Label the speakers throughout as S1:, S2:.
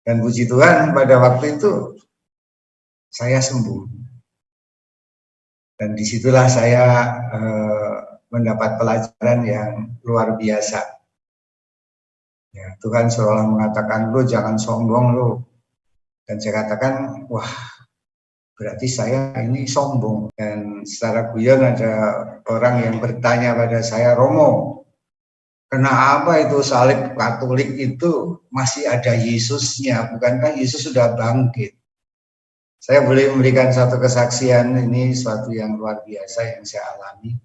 S1: Dan puji Tuhan pada waktu itu saya sembuh. Dan disitulah saya mendapat pelajaran yang luar biasa. Ya, Tuhan seolah mengatakan, lu jangan sombong lu. Dan saya katakan, wah berarti saya ini sombong. Dan secara guyon ada orang yang bertanya pada saya, Romo, kenapa itu salib Katolik itu masih ada Yesusnya? Bukankah Yesus sudah bangkit? Saya boleh memberikan satu kesaksian, ini suatu yang luar biasa yang saya alami.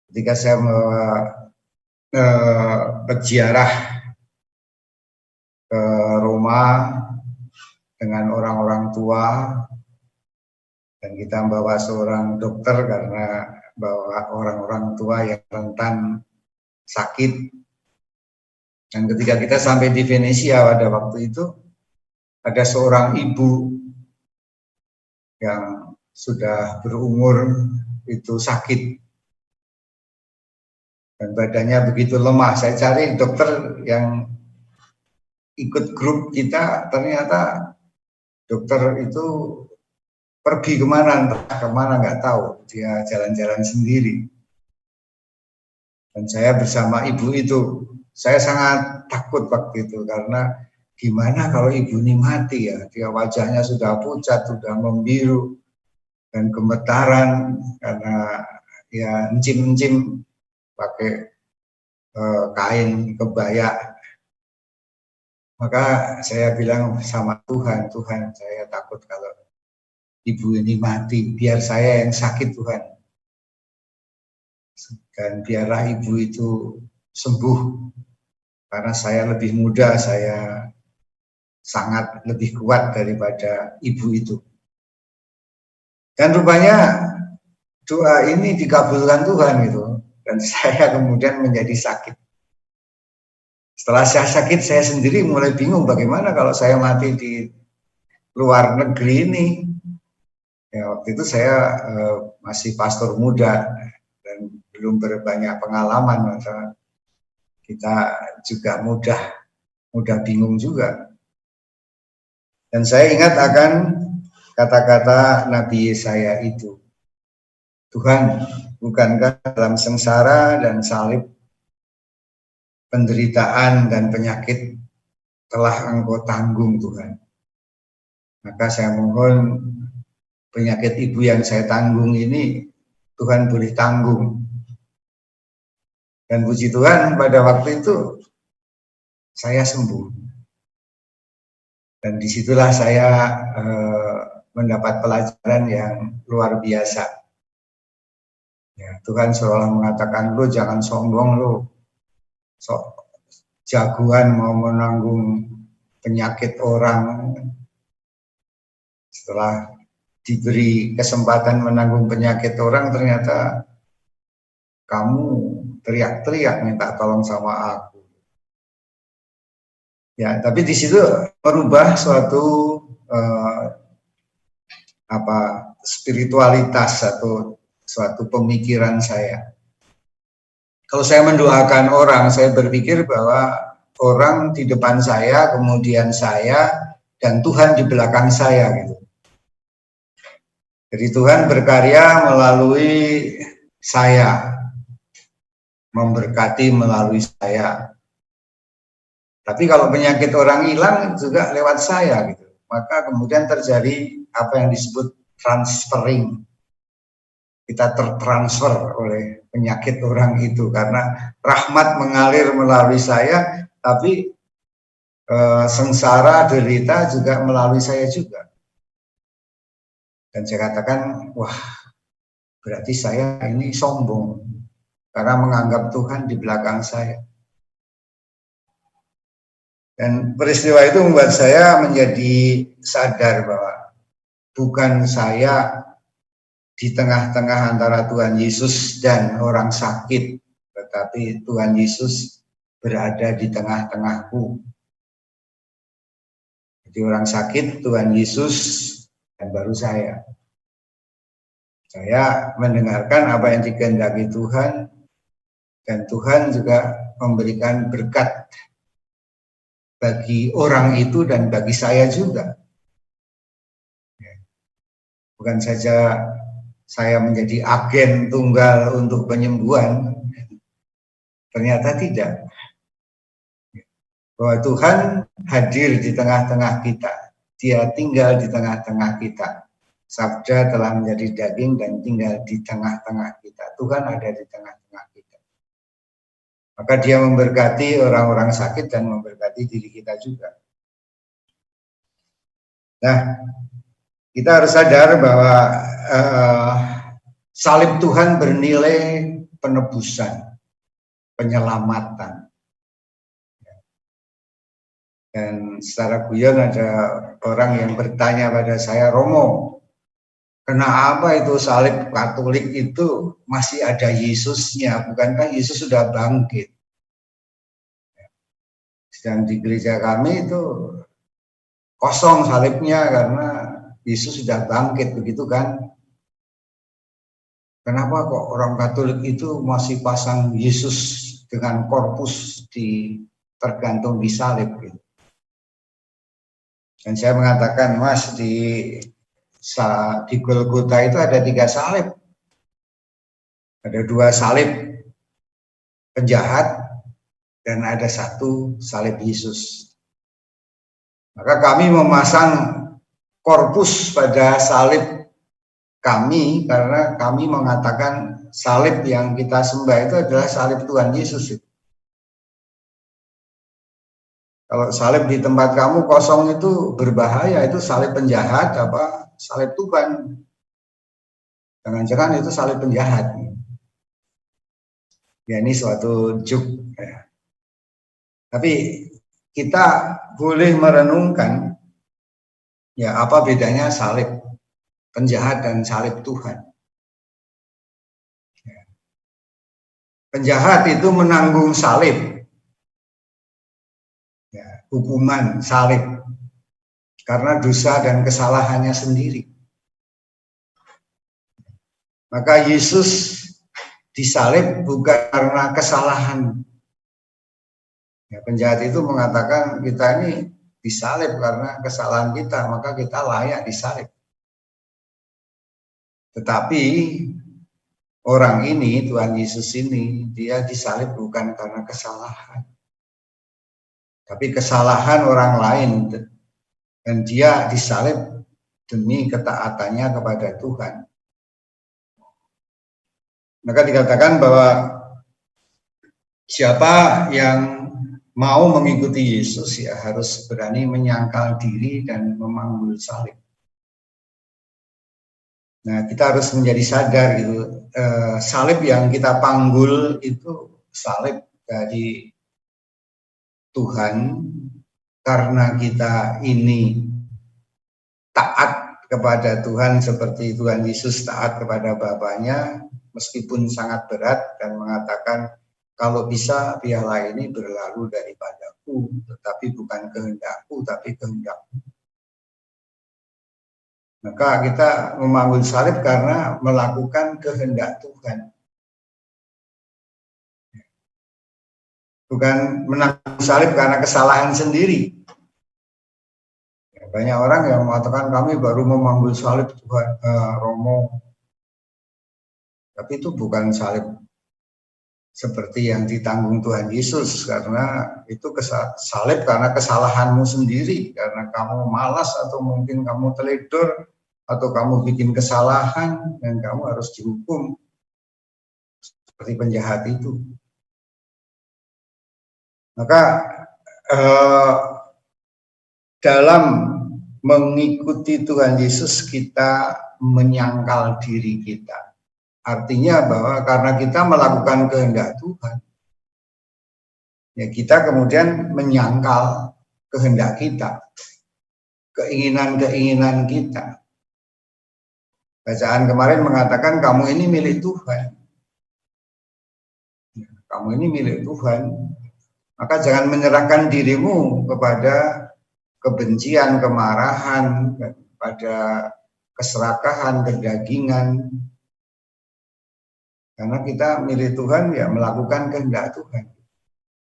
S1: Ketika saya berziarah ke Roma dengan orang-orang tua, dan kita membawa seorang dokter karena bawa orang-orang tua yang rentan sakit. Dan ketika kita sampai di Venesia pada waktu itu, ada seorang ibu yang sudah berumur itu sakit dan badannya begitu lemah. Saya cari dokter yang ikut grup kita, ternyata dokter itu pergi kemana, entah kemana nggak tahu, dia jalan-jalan sendiri. Dan saya bersama ibu itu, saya sangat takut waktu itu karena gimana kalau ibu ini mati ya, dia wajahnya sudah pucat, sudah membiru dan gemetaran karena ya encim-encim pakai kain kebaya. Maka saya bilang sama Tuhan, Tuhan saya takut kalau ibu ini mati, biar saya yang sakit Tuhan. Dan biarlah ibu itu sembuh, karena saya lebih muda, saya sangat lebih kuat daripada ibu itu. Dan rupanya doa ini dikabulkan Tuhan gitu, dan saya kemudian menjadi sakit. Setelah saya sakit, saya sendiri mulai bingung bagaimana kalau saya mati di luar negeri ini. Ya, waktu itu saya masih pastor muda dan belum berbanyak pengalaman, maka kita juga mudah bingung juga. Dan saya ingat akan kata-kata Nabi Yesaya itu, Tuhan, bukankah dalam sengsara dan salib, penderitaan dan penyakit telah Engkau tanggung Tuhan. Maka saya mohon penyakit ibu yang saya tanggung ini Tuhan boleh tanggung. Dan puji Tuhan pada waktu itu saya sembuh. Dan disitulah saya mendapat pelajaran yang luar biasa. Ya, Tuhan seolah mengatakan, lu jangan sombong lu. Jagoan mau menanggung penyakit orang. Setelah diberi kesempatan menanggung penyakit orang, ternyata kamu teriak-teriak minta tolong sama aku. Ya, tapi di situ merubah suatu spiritualitas atau suatu pemikiran saya. Kalau saya mendoakan orang, saya berpikir bahwa orang di depan saya, kemudian saya, dan Tuhan di belakang saya gitu. Jadi Tuhan berkarya melalui saya, memberkati melalui saya. Tapi kalau penyakit orang hilang juga lewat saya gitu. Maka kemudian terjadi apa yang disebut transferring. Kita tertransfer oleh penyakit orang itu karena rahmat mengalir melalui saya, tapi sengsara derita juga melalui saya juga. Dan saya katakan, wah berarti saya ini sombong karena menganggap Tuhan di belakang saya. Dan peristiwa itu membuat saya menjadi sadar bahwa bukan saya di tengah-tengah antara Tuhan Yesus dan orang sakit, tetapi Tuhan Yesus berada di tengah-tengahku. Jadi orang sakit, Tuhan Yesus, dan baru saya. Saya mendengarkan apa yang dikehendaki Tuhan, dan Tuhan juga memberikan berkat bagi orang itu dan bagi saya juga. Bukan saja saya menjadi agen tunggal untuk penyembuhan, ternyata tidak. Bahwa Tuhan hadir di tengah-tengah kita, Dia tinggal di tengah-tengah kita. Sabda telah menjadi daging dan tinggal di tengah-tengah kita. Tuhan ada di tengah-tengah kita. Maka Dia memberkati orang-orang sakit dan memberkati diri kita juga. Nah, kita harus sadar bahwa salib Tuhan bernilai penebusan, penyelamatan. Dan secara guyon ada orang yang bertanya pada saya, Romo, kenapa itu salib Katolik itu masih ada Yesusnya? Bukankah Yesus sudah bangkit? Dan di gereja kami itu kosong salibnya karena Yesus sudah bangkit, begitu kan? Kenapa kok orang Katolik itu masih pasang Yesus dengan korpus tergantung di salib gitu? Dan saya mengatakan, Mas, di Golgota itu ada 3 salib. Ada 2 salib penjahat dan ada 1 salib Yesus. Maka kami memasang korpus pada salib kami karena kami mengatakan salib yang kita sembah itu adalah salib Tuhan Yesus. Kalau salib di tempat kamu kosong itu berbahaya, itu salib penjahat apa salib Tuhan. Jangan-jangan itu salib penjahat. Ya, ini suatu juk. Ya. Tapi kita boleh merenungkan ya apa bedanya salib penjahat dan salib Tuhan. Ya. Penjahat itu menanggung salib. Hukuman salib karena dosa dan kesalahannya sendiri. Maka Yesus disalib bukan karena kesalahan. Ya, penjahat itu mengatakan kita ini disalib karena kesalahan kita, maka kita layak disalib. Tetapi orang ini, Tuhan Yesus ini, dia disalib bukan karena kesalahan, tapi kesalahan orang lain, dan dia disalib demi ketaatannya kepada Tuhan. Maka dikatakan bahwa siapa yang mau mengikuti Yesus ya harus berani menyangkal diri dan memanggul salib. Nah, kita harus menjadi sadar gitu, salib yang kita panggul itu salib dari Tuhan karena kita ini taat kepada Tuhan seperti Tuhan Yesus taat kepada Bapaknya meskipun sangat berat dan mengatakan kalau bisa piala ini berlalu daripadaku, tetapi bukan kehendakku tapi kehendakmu. Maka kita memanggul salib karena melakukan kehendak Tuhan. Bukan menanggung salib karena kesalahan sendiri. Banyak orang yang mengatakan kami baru memanggul salib Tuhan Romo. Tapi itu bukan salib seperti yang ditanggung Tuhan Yesus, karena itu salib karena kesalahanmu sendiri, karena kamu malas atau mungkin kamu teledor atau kamu bikin kesalahan dan kamu harus dihukum seperti penjahat itu. Maka dalam mengikuti Tuhan Yesus kita menyangkal diri kita. Artinya bahwa karena kita melakukan kehendak Tuhan, ya kita kemudian menyangkal kehendak kita, keinginan-keinginan kita. Bacaan kemarin mengatakan kamu ini milik Tuhan. Kamu ini milik Tuhan. Maka jangan menyerahkan dirimu kepada kebencian, kemarahan, pada keserakahan, kedagingan. Karena kita milik Tuhan ya melakukan kehendak Tuhan.